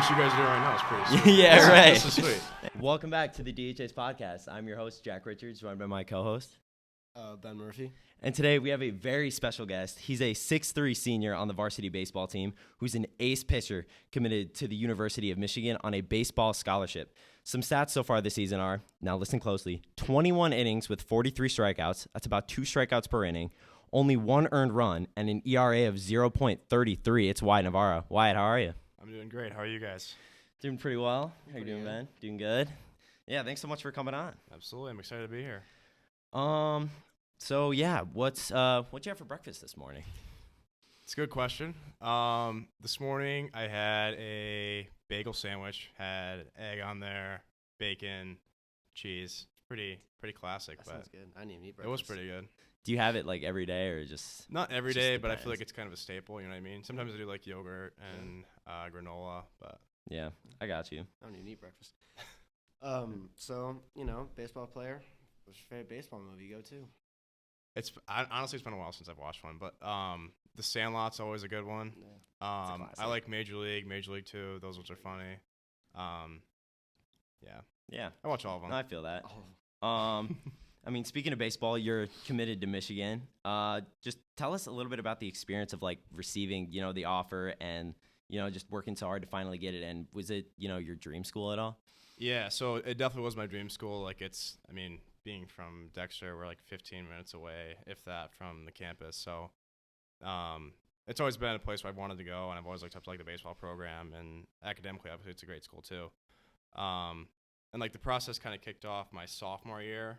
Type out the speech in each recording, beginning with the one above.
what you guys are doing right now is pretty sweet. Yeah, right. This is sweet. Welcome back to the DHS Podcast. I'm your host, Jack Richards, joined by my co-host, Ben Murphy. And today we have a very special guest. He's a 6'3" senior on the varsity baseball team who's an ace pitcher committed to the University of Michigan on a baseball scholarship. Some stats so far this season are, now listen closely, 21 innings with 43 strikeouts. That's about 2 strikeouts per inning. Only 1 earned run and an ERA of 0.33. It's Wyatt Novara. Wyatt, how are you? I'm doing great. How are you guys? Doing pretty well. How you doing, Ben? Doing good? Yeah, thanks so much for coming on. Absolutely. I'm excited to be here. So yeah, what'd you have for breakfast this morning? It's a good question. This morning I had a bagel sandwich, had egg on there, bacon, cheese. Pretty classic. That but sounds good. I didn't even eat breakfast. it was pretty good. Do you have it like every day or just? Not every just day, but I depends. feel like it's kind of a staple. You know what I mean? Sometimes I do like yogurt and granola, but Yeah, I got you. I don't even eat breakfast. So, baseball player. What's your favorite baseball movie you go to? honestly it's been a while since I've watched one. But The Sandlot's always a good one. Yeah. I like Major League 2. Those ones are funny. Yeah, Yeah, I watch all of them. I feel that. Oh. I mean, speaking of baseball, you're committed to Michigan. Just tell us a little bit about the experience of like receiving, the offer and, just working so hard to finally get it. And was it, your dream school at all? Yeah, so it definitely was my dream school. Like being from Dexter, we're like 15 minutes away, if that, from the campus. So it's always been a place where I've wanted to go, and I've always looked up to like the baseball program, and academically, obviously, it's a great school too. And like the process kind of kicked off my sophomore year,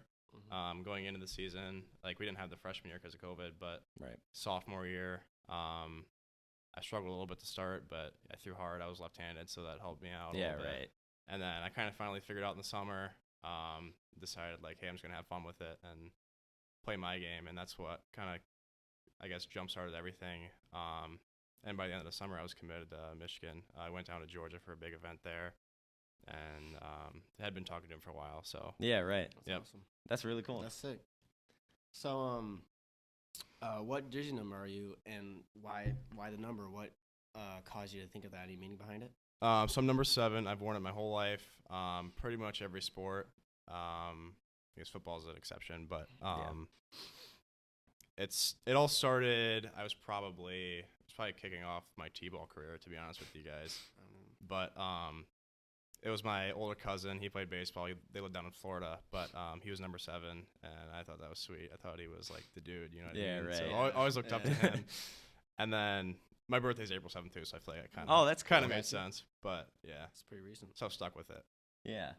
going into the season. Like we didn't have the freshman year because of COVID, but Right. sophomore year, I struggled a little bit to start, but I threw hard. I was left-handed, so that helped me out a Yeah, little bit. right. And then I kind of finally figured out in the summer, decided like, hey, I'm just going to have fun with it and play my game. And that's what kind of, I guess, jump-started everything. And by the end of the summer, I was committed to Michigan. I went down to Georgia for a big event there and had been talking to him for a while. So Yeah, right. That's Yep. awesome. That's really cool. That's sick. So, what jersey number are you, and why the number? What caused you to think of that? Any meaning behind it? so I'm number 7. I've worn it my whole life, pretty much every sport. I guess football is an exception, but it all started. I was probably kicking off my t-ball career, to be honest with you guys. But it was my older cousin. He played baseball. They lived down in Florida, but he was number 7, and I thought that was sweet. I thought he was like the dude, you know what I mean? right. So I always looked up to him. And then my birthday's April 7th too, so I feel like it kind Oh, of that's kind cool. of made sense. But yeah, It's pretty recent. so I've stuck with it. Yeah.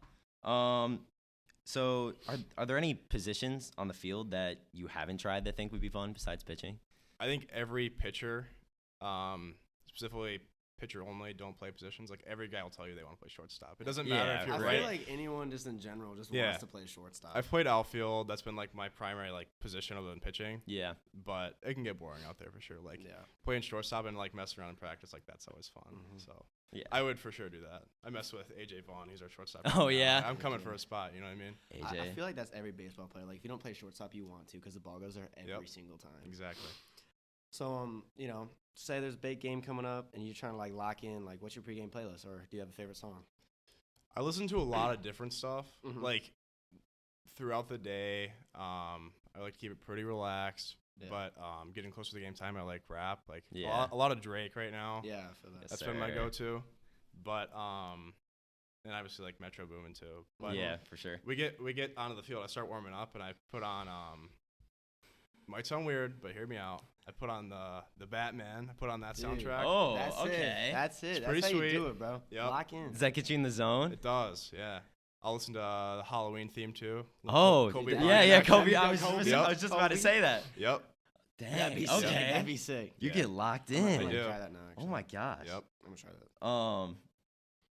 So are there any positions on the field that you haven't tried that think would be fun besides pitching? I think every pitcher, specifically pitcher only, don't play positions. Like every guy will tell you they want to play shortstop. It doesn't matter Yeah, if you're I right. feel like anyone just in general just Yeah. wants to play shortstop. I've played outfield. That's been like my primary like position other than pitching. Yeah. But it can get boring out there for sure. Like yeah. playing shortstop and like messing around in practice, like that's always fun. Mhm. So Yeah. I would for sure do that. I mess with AJ Vaughn. He's our shortstop. Oh, right now. yeah? I'm coming for a spot. You know what I mean? AJ. I feel like that's every baseball player. Like if you don't play shortstop, you want to because the ball goes there every Yep. single time. Exactly. So say there's a big game coming up and you're trying to like lock in. Like, what's your pregame playlist, or do you have a favorite song? I listen to a lot of different stuff. Mhm. Like throughout the day, I like to keep it pretty relaxed. Yeah. But getting closer to the game time, I like rap. Like Yeah. a lot of Drake right now. Yeah, I feel that. Yes. That's been my sir. go-to. But and obviously like Metro Boomin too. But Yeah, for sure. we get onto the field. I start warming up and I put on might sound weird, but hear me out. I put on the Batman. I put on that Dude. soundtrack. Oh, That's okay. it. That's it. It's That's pretty how sweet. you do it, bro. Yep. Lock in. Does that get you in the zone? It does, yeah. I'll listen to the Halloween theme too. Oh, Kobe yeah, Bryant yeah, action. Kobe. I was Kobe. just about to say that. Yep. Dang. That'd be okay. sick. That'd be sick. You Yeah. get locked I'm in. gonna do. try that now. Oh Actually. my gosh. Yep. I'm gonna try that.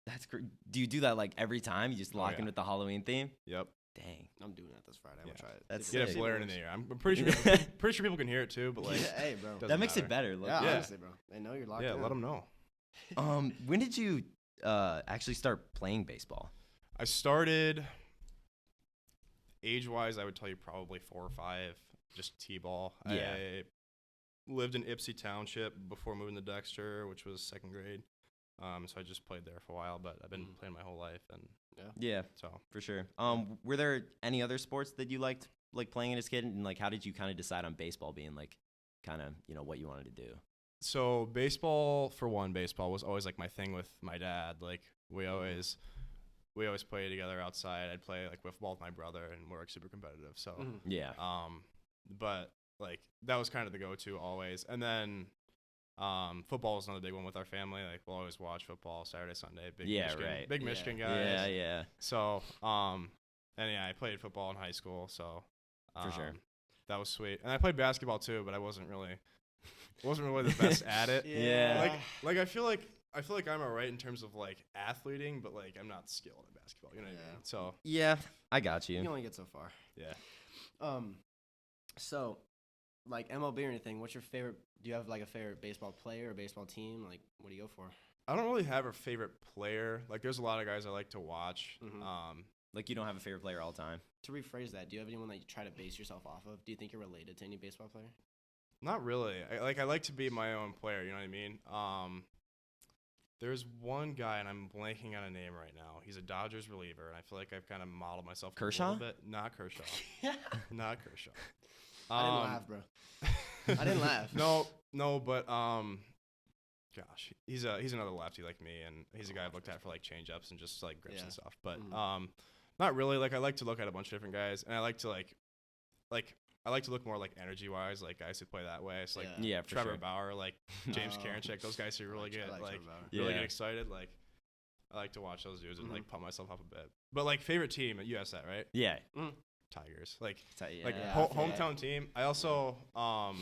That's great. Do you do that like every time? You just lock in yeah. with the Halloween theme? Dang. Dang. I'm doing that this Friday. I'm Yeah. gonna try it. That's See if Get it it sick. blaring in works. the air. I'm pretty sure people can hear it too, but like Yeah, hey, bro. doesn't That makes it matter. better. Look. Yeah, Yeah. honestly, bro. They know you're locked Yeah, in. let them know. When did you actually start playing baseball? I started age-wise, I would tell you probably 4 or 5, just t-ball. Yeah. I lived in Ypsi Township before moving to Dexter, which was 2nd grade. So I just played there for a while, but I've been playing my whole life, and Yeah, so for sure. Were there any other sports that you liked like playing as a kid, and like how did you kind of decide on baseball being like kind of what you wanted to do? So baseball was always like my thing with my dad. Like we always played together outside. I'd play like with ball with my brother, and we're like super competitive. So Yeah. but like that was kind of the go-to always. And then football was another big one with our family. Like we'll always watch football Saturday, Sunday. Big Michigan guys. Yeah. So and yeah, I played football in high school. So For sure. that was sweet. And I played basketball too, but I wasn't really the best at it. Yeah. Like I feel like I'm alright in terms of like athleting, but like I'm not skilled at basketball. You know what I mean? So Yeah, I got You you. can only get so far. yeah. So, like MLB or anything, what's your favorite? Do you have like a favorite baseball player or baseball team? Like, what do you go for? I don't really have a favorite player. Like there's a lot of guys I like to watch. Like you don't have a favorite player all the time. To rephrase that, do you have anyone that you try to base yourself off of? Do you think you're related to any baseball player? Not really. I like to be my own player. You know what I mean? There's one guy, and I'm blanking on a name right now. He's a Dodgers reliever, and I feel like I've kind of modeled myself Kershaw? a little bit. Not Kershaw. Not Kershaw. I didn't laugh, bro. I didn't laugh. No, but gosh, he's another lefty like me, and he's a guy I've looked at for like change-ups and just like grips and stuff. But not really. Like I like to look at a bunch of different guys, and I like to I like to look more like energy-wise, like guys who play that way. It's like Yeah, for Trevor sure. Bauer, like James Karinchak, those guys who really get Trevor Bauer. really Yeah. get excited. Like I like to watch those dudes and like pump myself up a bit. But like favorite team, you asked that, right? Yeah. Tigers. Like Yeah. hometown team. I also I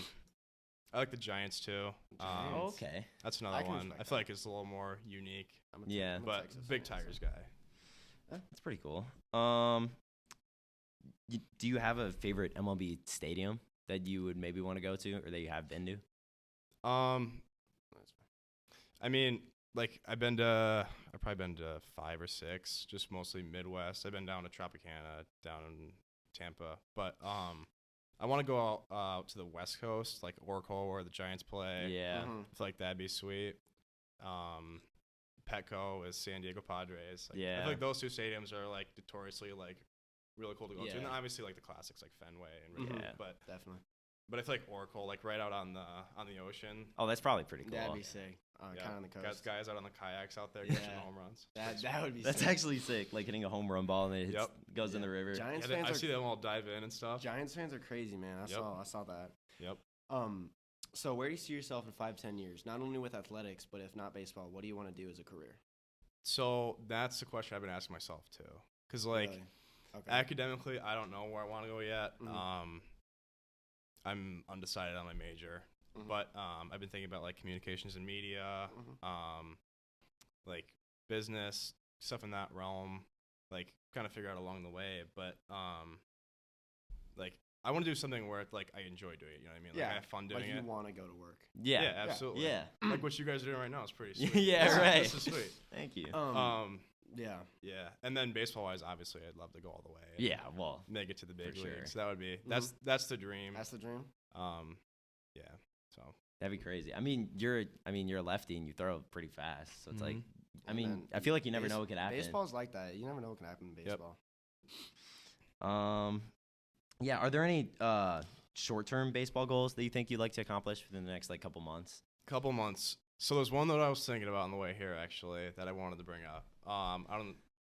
like the Giants too. Giants. Okay. That's I another can one. respect I feel like it's a little more unique. Yeah. I'm a But Texas big fan, Tigers so. guy. That's pretty cool. Do you have a favorite MLB stadium that you would maybe want to go to, or that you have been to? I mean, like I've probably been to 5 or 6, just mostly Midwest. I've been down to Tropicana, down in Tampa, but I want to go out to the West Coast, like Oracle, where the Giants play. Yeah. I feel like that'd be sweet. Petco is San Diego Padres. Like, I Yeah. feel like those two stadiums are like notoriously like really cool to go to, and Yeah. then obviously like the classics like Fenway and Wrigley. Yeah. But Definitely. I feel like Oracle, like right out on the ocean. Oh, that's probably pretty cool. That'd be sick. Yeah. Kind of on the coast. Guys out on the kayaks out there Yeah. catching home runs. That would be That's sick. actually sick. Like hitting a home run ball and it hits, goes in the river. Giants Yeah, fans I are see them all dive in and stuff. Giants fans are crazy, man. I saw that. Yep. So where do you see yourself in 5-10 years? Not only with athletics, but if not baseball, what do you want to do as a career? So that's the question I've been asking myself too. Because like Really? Okay. academically, I don't know where I want to go yet. Mhm. I'm undecided on my major, but I've been thinking about like communications and media, like business stuff in that realm. Like kind of figure out along the way, but like I want to do something where like I enjoy doing it. You know what I mean? Like I have fun doing like it. you want to go to work. Yeah. Yeah, absolutely. Yeah. Like what you guys are doing right now is pretty sweet. Yeah, right. This is sweet. Thank you. Yeah. Yeah, and then baseball wise, obviously, I'd love to go all the way. and Yeah, well, make it to the big for sure. leagues. That would be that's the dream. That's the dream. Yeah. So that'd be crazy. I mean, you're a lefty and you throw pretty fast, so it's like, I mean, then I feel like you never know what could happen. Baseball's like that. You never know what can happen in baseball. Yeah. Are there any short-term baseball goals that you think you'd like to accomplish within the next like couple months? couple months. So there's one that I was thinking about on the way here actually that I wanted to bring up.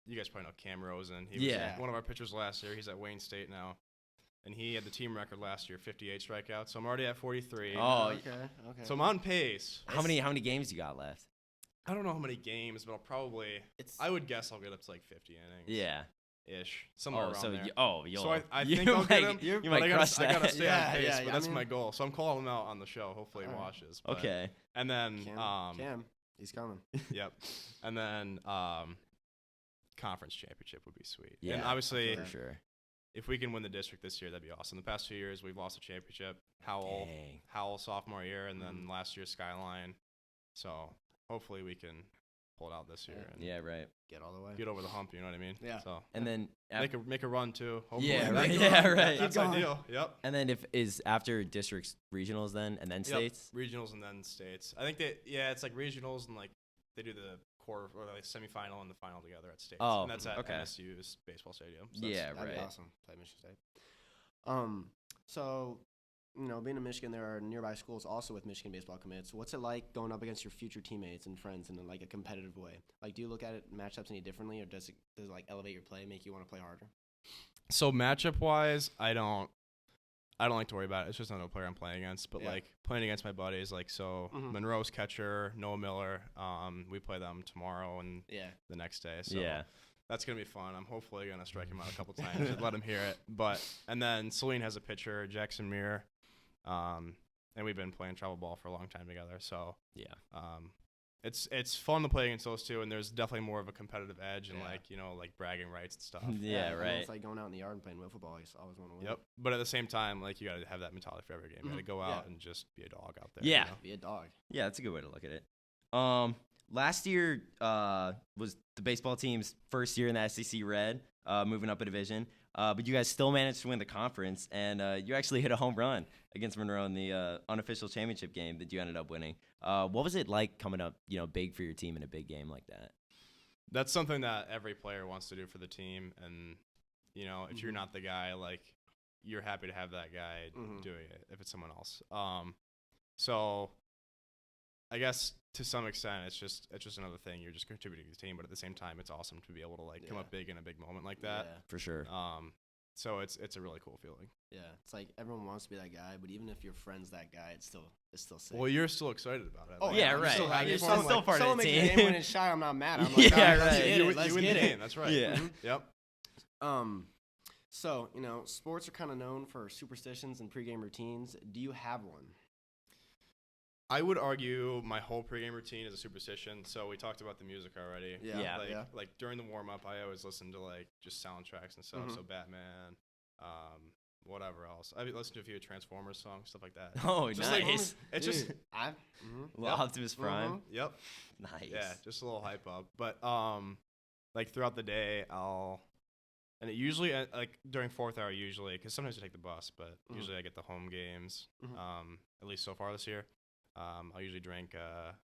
You guys probably know Cam Rosen. He was one of our pitchers last year. He's at Wayne State now. And he had the team record last year, 58 strikeouts. So I'm already at 43. Oh, Okay. So I'm on pace. how many games you got left? I don't know how many games, but I would guess I'll get up to like 50 innings. Yeah. Ish. Somewhere around there. You'll. So I you think I'll get might- him. You but might I crush that. gotta stay on pace, Yeah, but that's I my mean- goal. So I'm calling him out on the show. Hopefully he All right. watches. But- Okay. And then Cam, he's coming. Yep. And then conference championship would be sweet. Yeah, And obviously, For sure. if we can win the district this year, that'd be awesome. The past 2 years, we've lost a championship. Howell sophomore year, and then last year Skyline. So hopefully we can pull it out this year and Yeah. Right. Get all the way. get over the hump. You know what I mean? Yeah. So And then make a run too. Hopefully. Yeah, Make right. a Yeah, run. right. That's Keep going. ideal. Yep. And then if is after districts, regionals, then and then Yep. states. Regionals and then states. I think it's like regionals and like they do the quarter or like semifinal and the final together at States. Oh, and that's at okay. MSU's baseball stadium. So Yeah, That'd be right. awesome. Play Michigan State. So, being in Michigan, there are nearby schools also with Michigan baseball commits. What's it like going up against your future teammates and friends in like a competitive way? Like, do you look at it matchups any differently, or does it like elevate your play, make you want to play harder? So matchup wise, I don't like to worry about it. It's just another player I'm playing against. But like playing against my buddies, like Monroe's catcher, Noah Miller. We play them tomorrow and the next day. So that's gonna be fun. I'm hopefully gonna strike him out a couple times and let him hear it. And then Celine has a pitcher, Jackson Muir. And we've been playing travel ball for a long time together. So it's fun to play against those two, and there's definitely more of a competitive edge and like bragging rights and stuff. Right. It's like going out in the yard and playing wiffle ball. I always want to win. Yep. But at the same time, like you got to have that mentality for every game. You got to go out and just be a dog out there. Yeah. Be a dog. Yeah, that's a good way to look at it. Last year was the baseball team's first year in the SEC Red, moving up a division. But you guys still managed to win the conference, and you actually hit a home run against Monroe in the unofficial championship game that you ended up winning. What was it like coming up, big for your team in a big game like that? That's something that every player wants to do for the team, and if you're not the guy, like you're happy to have that guy doing it if it's someone else. So I guess to some extent it's just another thing. You're just contributing to the team, but at the same time it's awesome to be able to like come up big in a big moment like that. Yeah. For sure. So it's a really cool feeling. Yeah, it's like everyone wants to be that guy, but even if your friend's that guy, it's still sick. Well, you're still excited about it. Oh yeah, right. You're still part of the team. Someone makes a game shot, I'm not mad. I'm like, Yeah, right. Let's you win get the it. game. That's right. Yeah. Yep. So sports are kind of known for superstitions and pregame routines. Do you have one? I would argue my whole pregame routine is a superstition. So we talked about the music already. Yeah. Like during the warm up, I always listen to like just soundtracks and stuff. So Batman, whatever else. I listened to a few Transformers songs, stuff like that. Oh, just nice. It's just Optimus Prime. Yep. Nice. Yeah, just a little hype up. But like throughout the day, and it usually like during fourth hour usually, because sometimes I take the bus, but usually I get the home games. At least so far this year. I'll usually drink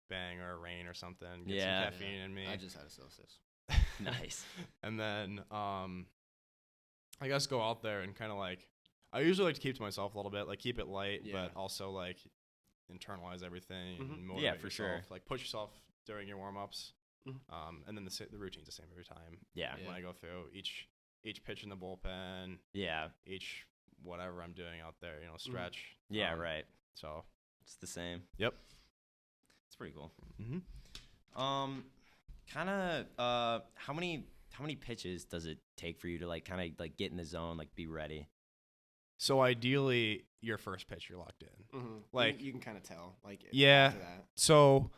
Bang or Rain or something. Get some caffeine in me. I just had a Celsius. Nice. And then I guess go out there and kind of like I usually like to keep to myself a little bit, like keep it light, but also like internalize everything. And motivate for yourself. sure. Like push yourself during your warm ups. And then the routine's the same every time. Yeah. When I go through each pitch in the bullpen. Yeah. Each whatever I'm doing out there, stretch. Yeah. Right. So it's the same. Yep. It's pretty cool. Mm-hmm. How many pitches does it take for you to like kind of like get in the zone, like be ready? So ideally, your first pitch you're locked in. Like you can kind of tell. Like after that. So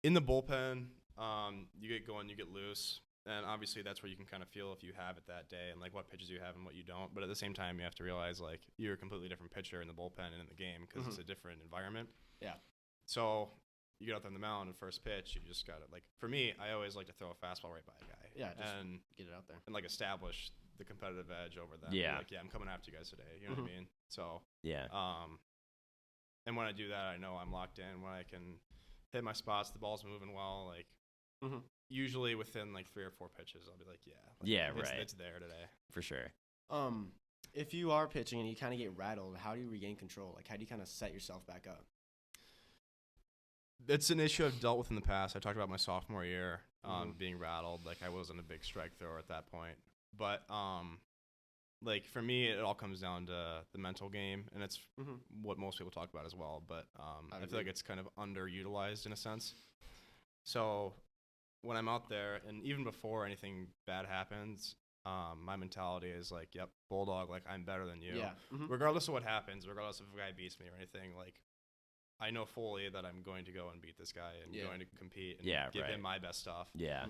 in the bullpen, you get going, you get loose, and obviously that's where you can kind of feel if you have it that day and like what pitches you have and what you don't. But at the same time, you have to realize like you're a completely different pitcher in the bullpen and in the game because it's a different environment. Yeah. So you get out there on the mound and first pitch, you just got to like. For me, I always like to throw a fastball right by a guy. Yeah. Just and get it out there and like establish the competitive edge over them. Yeah. Like I'm coming after you guys today. You know what I mean? So yeah. And when I do that, I know I'm locked in. When I can hit my spots, the ball's moving well. Like usually within like 3 or 4 pitches, I'll be like, it's there today for sure. If you are pitching and you kind of get rattled, how do you regain control? Like how do you kind of set yourself back up? It's an issue I've dealt with in the past. I talked about my sophomore year being rattled. Like I wasn't a big strike thrower at that point. But like for me, it all comes down to the mental game, and it's what most people talk about as well. But I feel like it's kind of underutilized in a sense. So when I'm out there, and even before anything bad happens, my mentality is like, yep, Bulldog, like I'm better than you. Yeah. Regardless of what happens, regardless if a guy beats me or anything, like I know fully that I'm going to go and beat this guy and going to compete and give him my best stuff. Yeah.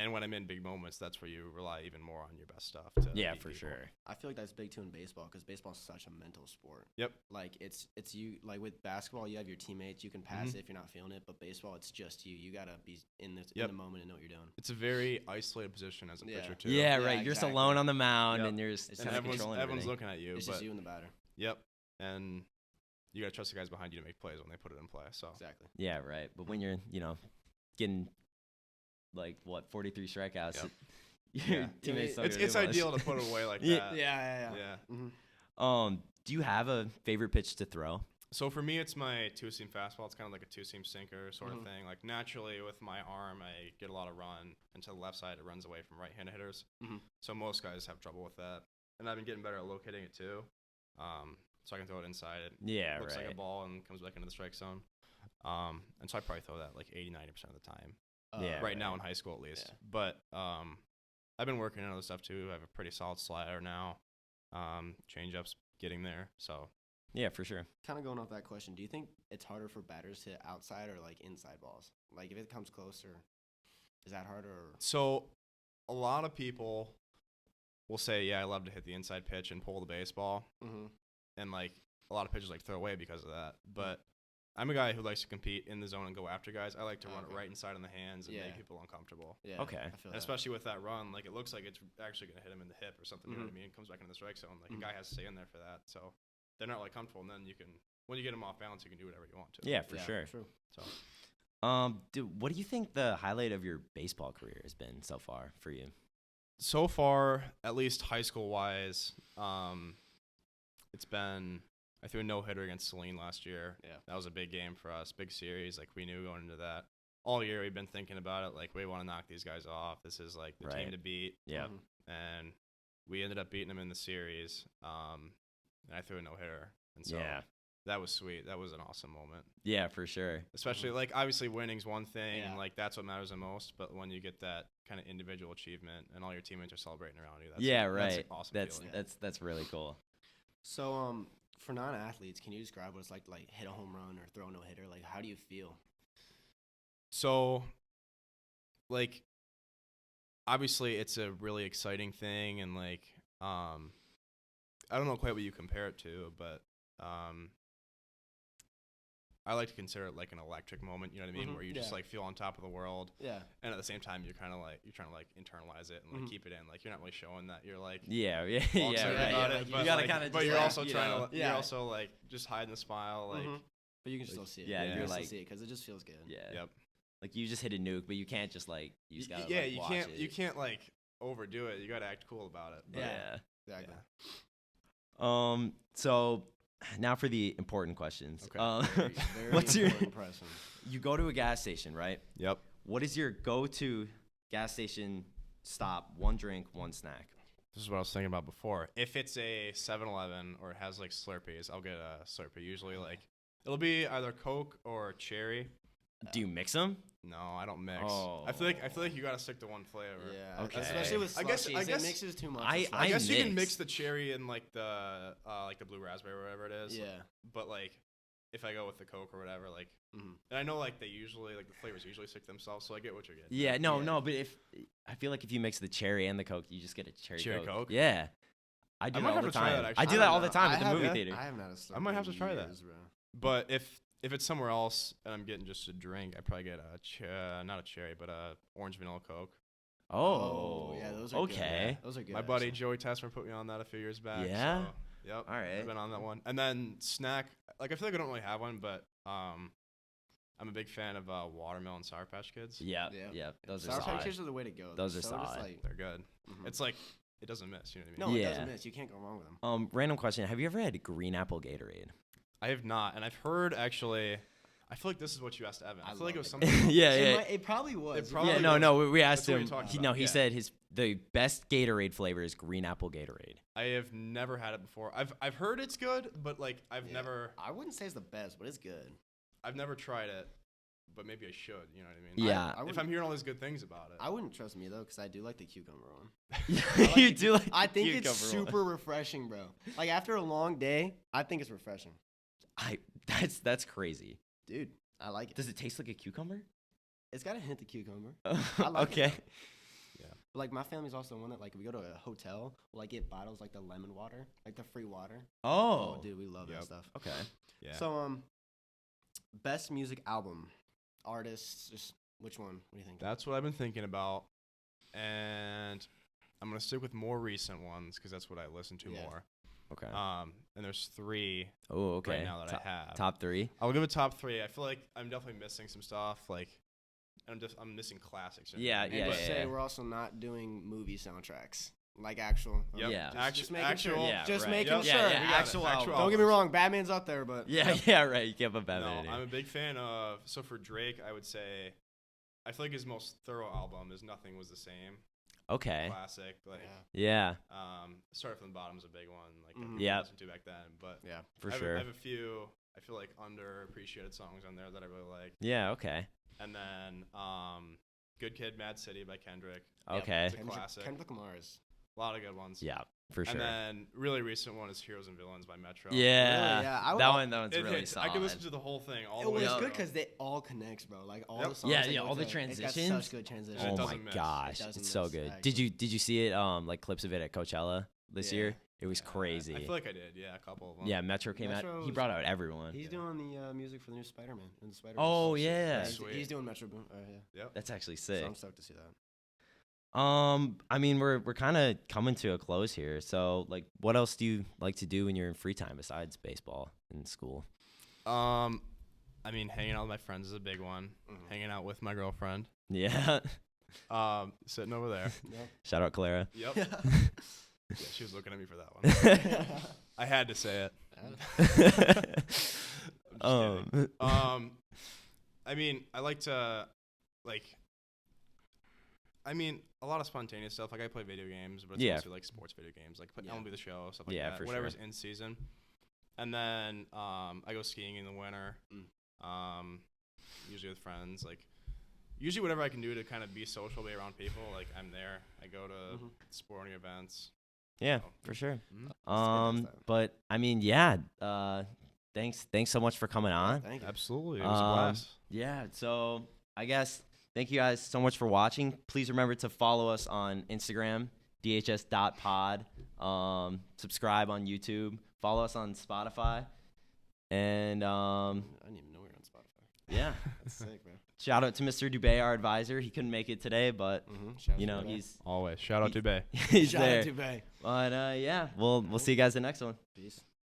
And when I'm in big moments, that's where you rely even more on your best stuff. Yeah, for sure. I feel like that's big too in baseball because baseball is such a mental sport. Yep. Like it's you like with basketball, you have your teammates, you can pass it if you're not feeling it. But baseball, it's just you. You gotta be in the moment and know what you're doing. It's a very isolated position as a pitcher too. Yeah, right. You're just alone on the mound, and you're just everyone's looking at you. It's just you and the batter. Yep. And you gotta trust the guys behind you to make plays when they put it in play. So exactly. Yeah, right. But when you're getting like 43 strikeouts. Yep. Your Yeah. teammates don't It's do much. ideal to put it away like Yeah. that. Yeah. Mm-hmm. Do you have a favorite pitch to throw? So for me, it's my two-seam fastball. It's kind of like a two-seam sinker sort Mm-hmm. of thing. Like naturally, with my arm, I get a lot of run, and to the left side, it runs away from right-handed hitters. Mm-hmm. So most guys have trouble with that, and I've been getting better at locating it too. So I can throw it inside. It Yeah, looks like a right. ball and comes back into the strike zone. And so I probably throw that like 80-90% of the time. Yeah, Right now in high school at least. Yeah. But I've been working on other stuff too. I have a pretty solid slider now. Change-ups getting there. So Yeah, for sure. Kind of going off that question, do you think it's harder for batters to hit outside or like inside balls? Like if it comes closer, is that harder? Or? So a lot of people will say, yeah, I love to hit the inside pitch and pull the baseball. Mm-hmm. And like a lot of pitchers like throw away because of that. But I'm a guy who likes to compete in the zone and go after guys. I like to run it right inside on the hands and make people uncomfortable. Yeah. Okay. I feel And that. especially with that run, like it looks like it's actually going to hit him in the hip or something. You know what I mean? It comes back into the strike zone. Like a guy has to stay in there for that. So they're not like comfortable. And then you can, when you get them off balance, you can do whatever you want to. Yeah, for sure. True. So Dude, what do you think the highlight of your baseball career has been so far for you? so far, at least high school wise, it's been, I threw a no-hitter against Celine last year. Yeah. That was a big game for us, big series. Like, we knew going into that. All year we've been thinking about it. Like, we want to knock these guys off. This is, like, the team to beat. Yeah. And we ended up beating them in the series. And I threw a no-hitter. And so that was sweet. That was an awesome moment. Yeah, for sure. Especially, like, obviously winning's one thing. Yeah. And, like, that's what matters the most. But when you get that kind of individual achievement and all your teammates are celebrating around you, that's an awesome feeling. That's really cool. So, for non-athletes, can you describe what it's like to like hit a home run or throw a no-hitter? Like, how do you feel? So, like, obviously it's a really exciting thing, and like, I don't know quite what you compare it to, but I like to consider it like an electric moment. You know what I mean? Where you just like feel on top of the world. Yeah. And at the same time, you're kind of like you're trying to like internalize it and like keep it in. Like, you're not really showing that you're like Yeah, all yeah, excited right. about Yeah, it, like, but you gotta like, kinda but just, you're like, also you trying know, to you're also like just hiding the smile, like. But you can still see it. yeah, you you're can still like- see it because it just feels good. Yeah. Yep. Like you just hit a nuke, but you can't just like you just gotta like, you watch can't it. you can't like overdo it. You gotta act cool about it. But, Yeah. Exactly. So now for the important questions. Okay. Very What's your important question. You go to a gas station, right? Yep. What is your go-to gas station stop? One drink, one snack. This is what I was thinking about before. If it's a 7-Eleven or it has like Slurpees, I'll get a Slurpee. Usually, like, it'll be either Coke or cherry. Do you mix them? No, I don't mix. Oh. I feel like you gotta stick to one flavor. Yeah. Okay. Especially with I guess- slushies, I guess- it mixes too much. I with I slushies. guess you can mix. mix the cherry and like the blue raspberry or whatever it is. Yeah. But like, if I go with the Coke or whatever, like, Mhm. and I know like they usually like the flavors usually stick themselves, so I get what you're getting. Yeah, no, Yeah. no. But if I feel like if you mix the cherry and the Coke, you just get a cherry Coke. Coke? Yeah, I do I that might all have the to try time. that, I actually. do I that don't all the know. time I at the haven't- movie theater. I haven't had a Slurpee I might have to in try that. years, bro. But if it's somewhere else and I'm getting just a drink, I probably get not a cherry, but a orange vanilla Coke. Oh, yeah, those are good. okay. Those are good. My buddy actually. Joey Tessmer put me on that a few years back. Yeah? So, yep. All right. I've been on that one. And then snack, like I feel like I don't really have one, but I'm a big fan of watermelon Sour Patch Kids. Yeah, Yeah. yeah. Those are Sour solid. Patch Kids are the way to go. Those are So just, solid. like, They're good. Mhm. It's like it doesn't miss. You know what I no, mean? it Yeah. doesn't miss. You can't go wrong with them. Random question: have you ever had green apple Gatorade? I have not, and I've heard actually. I feel like this is what you asked Evan. I I feel like it love was it. something. yeah, It, yeah. might, it probably was. It probably Yeah, was. no. We asked That's what him. you're talking He, about. no, he Yeah. said the best Gatorade flavor is green apple Gatorade. I have never had it before. I've heard it's good, but like I've Yeah. never I wouldn't say it's the best, but it's good. tried it. But maybe I should. You know what I mean? Yeah. I If wouldn't- I'm hearing all these good things about it. I wouldn't trust me though, because I do like the cucumber one. you do like I think cucumber it's one. super refreshing, bro. Like after a long day, I think it's refreshing, That's crazy. dude. I like it. Does it taste like a cucumber? It's got a hint of cucumber. I like okay. it. But like my family's also one that like if we go to a hotel, we'll like get bottles like the lemon water, like the free water. Oh. dude, we love Yep. that stuff. Okay. Yeah. So best music album, artists, just which one? What do you think? That's what I've been thinking about, and I'm gonna stick with more recent ones because that's what I listen to Yeah. more. Okay. And there's 3 Oh, okay. right now that I have. Top 3. I'll give it top 3. I feel like I'm definitely missing some stuff. Like and I'm missing classics. Yeah, And just say we're also not doing movie soundtracks. Like actual. Yep. Yeah. Just making sure. Yeah, Just right. making Yep. sure. Yeah, actual albums. Don't get me wrong, Batman's up there, but Yeah, right. You can't put Batman in No, here. I'm a big fan of. So for Drake, I would say, I feel like his most thorough album is "Nothing Was the Same." Okay. Classic. Like, Yeah, "Started from the Bottom" is a big one. Like, Mhm. I Yep. listened to back then. But yeah. for I sure. have a few. I feel like underappreciated songs on there that I really like. Yeah, okay. And then "Good Kid, Mad City" by Kendrick. Okay. It's a classic. Kendrick Lamar is. A lot of good ones. Yeah, for sure. And then really recent one is "Heroes and Villains" by Metro. Yeah, Really? Yeah, that one's It really hits. solid. I could listen to the whole thing all It the way was Yeah. good through. because they all connects, bro. Like all Yep. the songs. Yeah, they yeah, go all the through, It's transitions. got such good transitions. And Oh it my doesn't miss. gosh, It doesn't it's so miss, good. actually. Did you see it like clips of it at Coachella this Yeah. year? It was Yeah, crazy. I feel like I did. Yeah, a couple of them. Yeah, Metro came out. He Metro's- brought out everyone. He's doing the music for the new Spider-Man and the Spider-Man. Oh, yeah. Sweet. He's doing Metro Boom. Yeah. Yep. That's actually So sick. I'm stoked to see that. I mean, we're kind of coming to a close here. So, like, what else do you like to do when you're in free time besides baseball in school? I mean, hanging out with my friends is a big one. Mhm. Hanging out with my girlfriend. Yeah. Sitting over there. Shout out Clara. Yep. Yeah, she was looking at me for that one. I had to say it. I'm just kidding. I mean, I like to, a lot of spontaneous stuff. Like, I play video games, but it's Yeah. mostly, like, sports video games. Like, Yeah. MLB The Show, stuff like Yeah, that. for Whatever's sure. in season. And then I go skiing in the winter. Usually with friends. Like, usually whatever I can do to kind of be social, be around people, like, I'm there. I go to sporting events. Yeah, So, for sure. That's But I mean, yeah. Thanks so much for coming on. Thank you. Absolutely. It was a blast. Yeah, so I guess thank you guys so much for watching. Please remember to follow us on Instagram, dhs.pod. Subscribe on YouTube. Follow us on Spotify. And I didn't even know we were on Spotify. yeah, That's sick, man. shout out to Mr. Dubay, our advisor. He couldn't make it today, but Shout you out know to Bay. he's Always. Shout out to Bay. he's Shout there. out to Bay. But yeah, we'll see you guys in the next one. Peace.